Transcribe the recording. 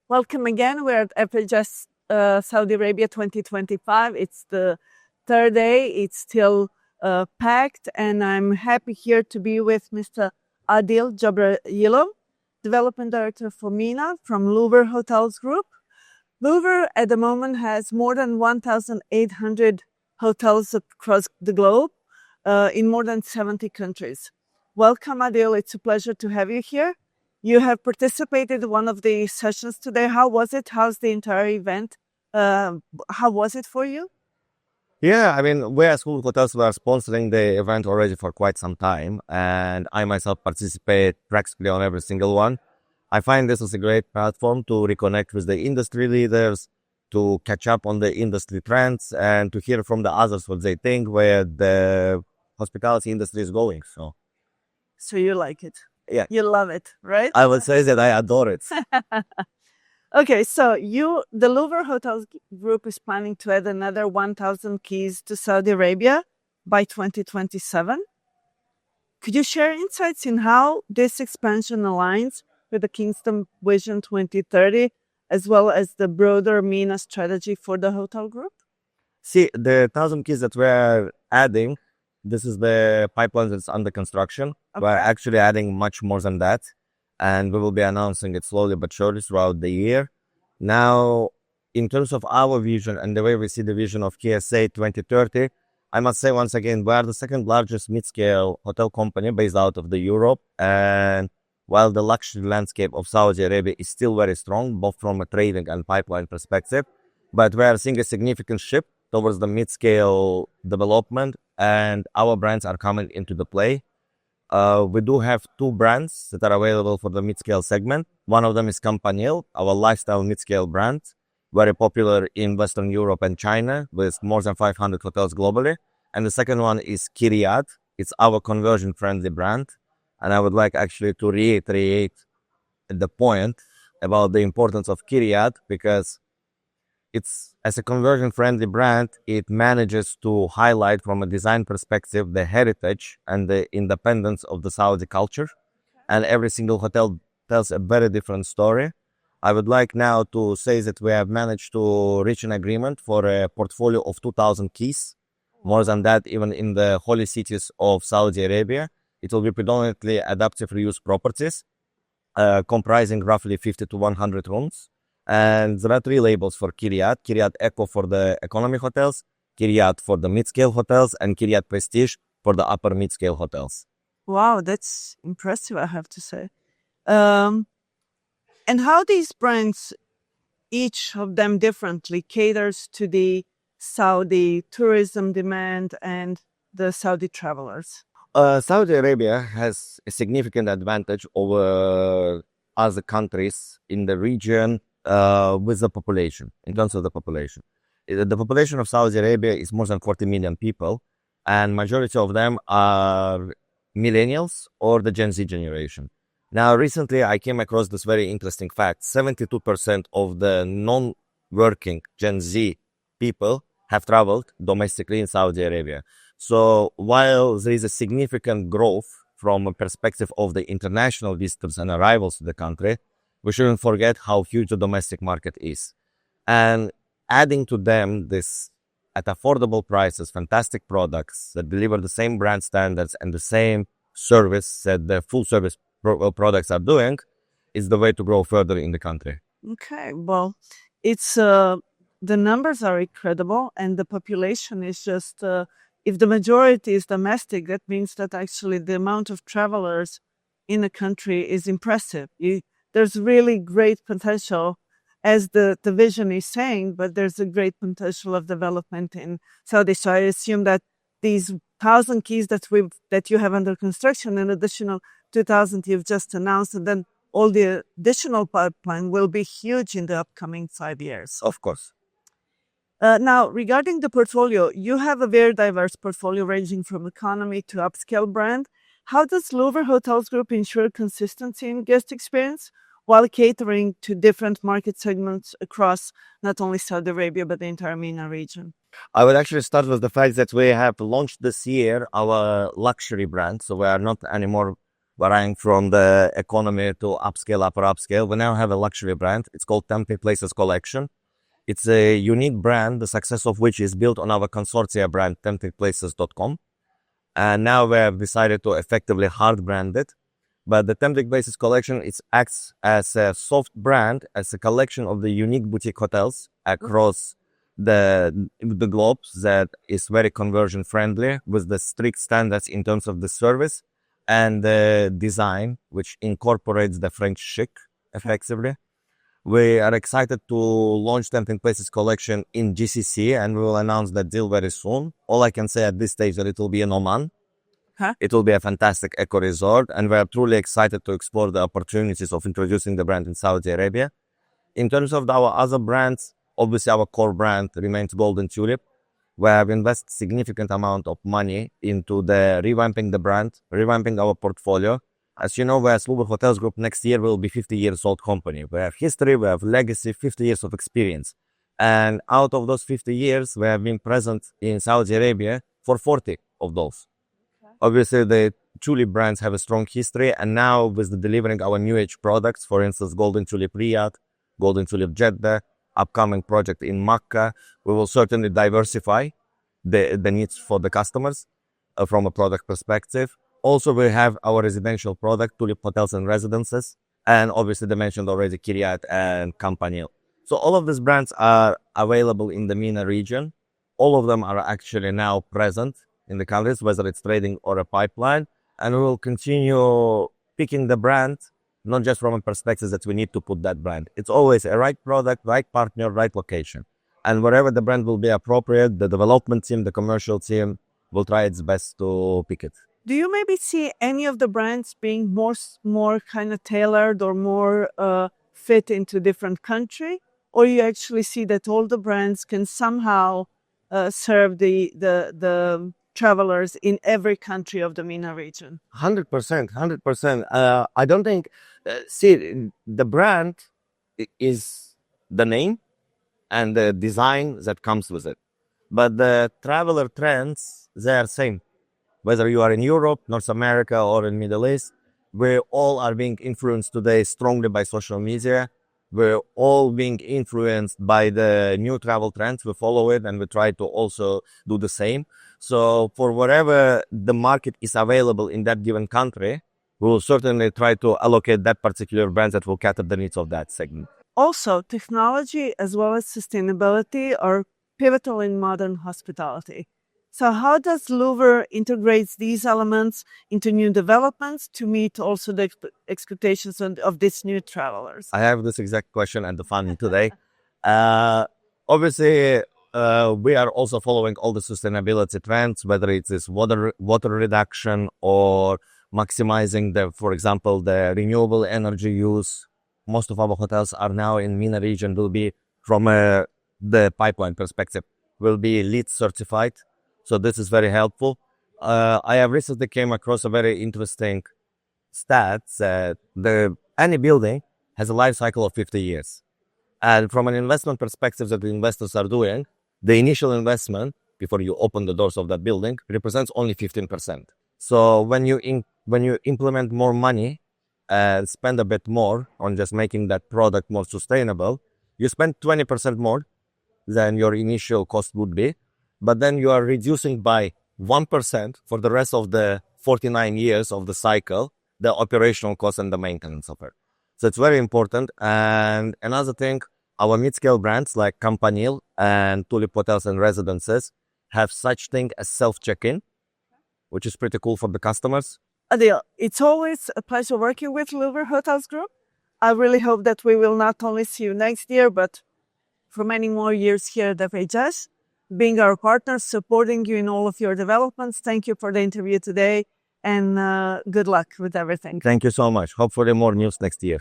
Welcome again. We're at FHS Saudi Arabia 2025. It's the third day. It's still packed, and I'm happy here to be with Mr. Adil Jabrayilov, Development Director for MENA from Louvre Hotels Group. Louvre at the moment has more than 1,800 hotels across the globe in more than 70 countries. Welcome, Adil. It's a pleasure to have you here. You have participated in one of the sessions today. How was it? How's the entire event? How was it for you? Yeah, I mean, we as Louvre Hotels were sponsoring the event already for quite some time, and I myself participate practically on every single one. I find this is a great platform to reconnect with the industry leaders, to catch up on the industry trends, and to hear from the others what they think where the hospitality industry is going. So you like it? Yeah, You love it, right? I would say that I adore it. Okay, so the Louvre Hotels Group is planning to add another 1,000 keys to Saudi Arabia by 2027. Could you share insights in how this expansion aligns with the Kingston Vision 2030, as well as the broader MENA strategy for the hotel group? See, the 1,000 keys that we're adding, this is the pipeline that's under construction. We're Okay. actually adding much more than that, and we will be announcing it slowly but surely throughout the year. Now, in terms of our vision and the way we see the vision of KSA 2030, I must say once again, we are the second largest mid-scale hotel company based out of the Europe. And while the luxury landscape of Saudi Arabia is still very strong, both from a trading and pipeline perspective, but we are seeing a significant shift towards the mid-scale development, and our brands are coming into the play. We do have two brands that are available for the mid-scale segment. One of them is Campanile, our lifestyle mid-scale brand, very popular in Western Europe and China with more than 500 hotels globally. And the second one is Kiryat. It's our conversion-friendly brand. And I would like actually to reiterate the point about the importance of Kiryat because it's as a conversion friendly brand, it manages to highlight from a design perspective the heritage and the independence of the Saudi culture. And every single hotel tells a very different story. I would like now to say that we have managed to reach an agreement for a portfolio of 2,000 keys. More than that, even in the holy cities of Saudi Arabia, it will be predominantly adaptive reuse properties, comprising roughly 50 to 100 rooms. And there are three labels for Kiryat. Kiryat Eco for the economy hotels, Kiryat for the mid-scale hotels, and Kiryat Prestige for the upper mid-scale hotels. Wow, that's impressive, I have to say. Um, and how these brands, each of them differently, caters to the Saudi tourism demand and the Saudi travelers. Saudi Arabia has a significant advantage over other countries in the region with the population, in terms of the population. The population of Saudi Arabia is more than 40 million people, and majority of them are millennials or the Gen Z generation. Now, recently I came across this very interesting fact. 72% of the non-working Gen Z people have traveled domestically in Saudi Arabia. So while there is a significant growth from a perspective of the international visitors and arrivals to the country, we shouldn't forget how huge the domestic market is. And adding to them this at affordable prices, fantastic products that deliver the same brand standards and the same service that the full service products are doing is the way to grow further in the country. Okay, well, it's the numbers are incredible, and the population is just. If the majority is domestic, that means that actually the amount of travelers in the country is impressive. There's really great potential, as the vision is saying, but there's a great potential of development in Saudi. So I assume that these 1,000 keys that you have under construction, an additional 2,000 you've just announced, and then all the additional pipeline will be huge in the upcoming 5 years. Of course. Now, regarding the portfolio, you have a very diverse portfolio ranging from economy to upscale brand. How does Louvre Hotels Group ensure consistency in guest experience while catering to different market segments across not only Saudi Arabia, but the entire MENA region? I would actually start with the fact that we have launched this year our luxury brand. So we are not anymore varying from the economy to upscale, upper upscale. We now have a luxury brand. It's called Tempting Places Collection. It's a unique brand, the success of which is built on our consortia brand, temptingplaces.com. And now we have decided to effectively hard brand it. But the Tempting Places Collection, it acts as a soft brand, as a collection of the unique boutique hotels across the globe that is very conversion friendly with the strict standards in terms of the service and the design, which incorporates the French chic effectively. We are excited to launch Tempting Places Collection in GCC, and we will announce that deal very soon. All I can say at this stage that it will be in Oman. It will be a fantastic eco resort, and we are truly excited to explore the opportunities of introducing the brand in Saudi Arabia. In terms of our other brands, obviously our core brand remains Golden Tulip. We have invested significant amount of money into the revamping the brand, revamping our portfolio. As you know, we as Louvre Hotels Group next year will be 50 years old company. We have history, we have legacy, 50 years of experience. And out of those 50 years, we have been present in Saudi Arabia for 40 of those. Obviously, the Tulip brands have a strong history, and now with the delivering our new age products, for instance, Golden Tulip Riyadh, Golden Tulip Jeddah, upcoming project in Mecca, we will certainly diversify the needs for the customers from a product perspective. Also, we have our residential product, Tulip Hotels and Residences, and obviously they mentioned already Kiryat and Campanile. So all of these brands are available in the MENA region. All of them are actually now present in the countries, whether it's trading or a pipeline. And we will continue picking the brand, not just from a perspective that we need to put that brand. It's always a right product, right partner, right location. And wherever the brand will be appropriate, the development team, the commercial team will try its best to pick it. Do you maybe see any of the brands being more kind of tailored or more fit into different country? Or you actually see that all the brands can somehow serve the travelers in every country of the MENA region? 100%, 100%. I don't think, see, the brand is the name and the design that comes with it. But the traveler trends, they are same. Whether you are in Europe, North America, or in Middle East, we all are being influenced today strongly by social media. We're all being influenced by the new travel trends. We follow it and we try to also do the same. So for whatever the market is available in that given country, we will certainly try to allocate that particular brand that will cater the needs of that segment. Also, technology as well as sustainability are pivotal in modern hospitality. So how does Louvre integrate these elements into new developments to meet also the expectations of these new travelers? I have this exact question at the fund today. Obviously, we are also following all the sustainability trends, whether it is water reduction or maximizing for example, the renewable energy use. Most of our hotels are now in MENA region will be from the pipeline perspective, will be LEED certified. So this is very helpful. I have recently came across a very interesting stat that any building has a life cycle of 50 years. And from an investment perspective that the investors are doing, the initial investment before you open the doors of that building represents only 15%. So when you implement more money and spend a bit more on just making that product more sustainable, you spend 20% more than your initial cost would be. But then you are reducing by 1% for the rest of the 49 years of the cycle, the operational cost and the maintenance of it. So it's very important. And another thing, our mid-scale brands like Campanile and Tulip Hotels and Residences have such thing as self-check-in, which is pretty cool for the customers. Adil, it's always a pleasure working with Louvre Hotels Group. I really hope that we will not only see you next year, but for many more years here at FHS. Being our partner, supporting you in all of your developments. Thank you for the interview today and good luck with everything. Thank you so much. Hopefully more news next year.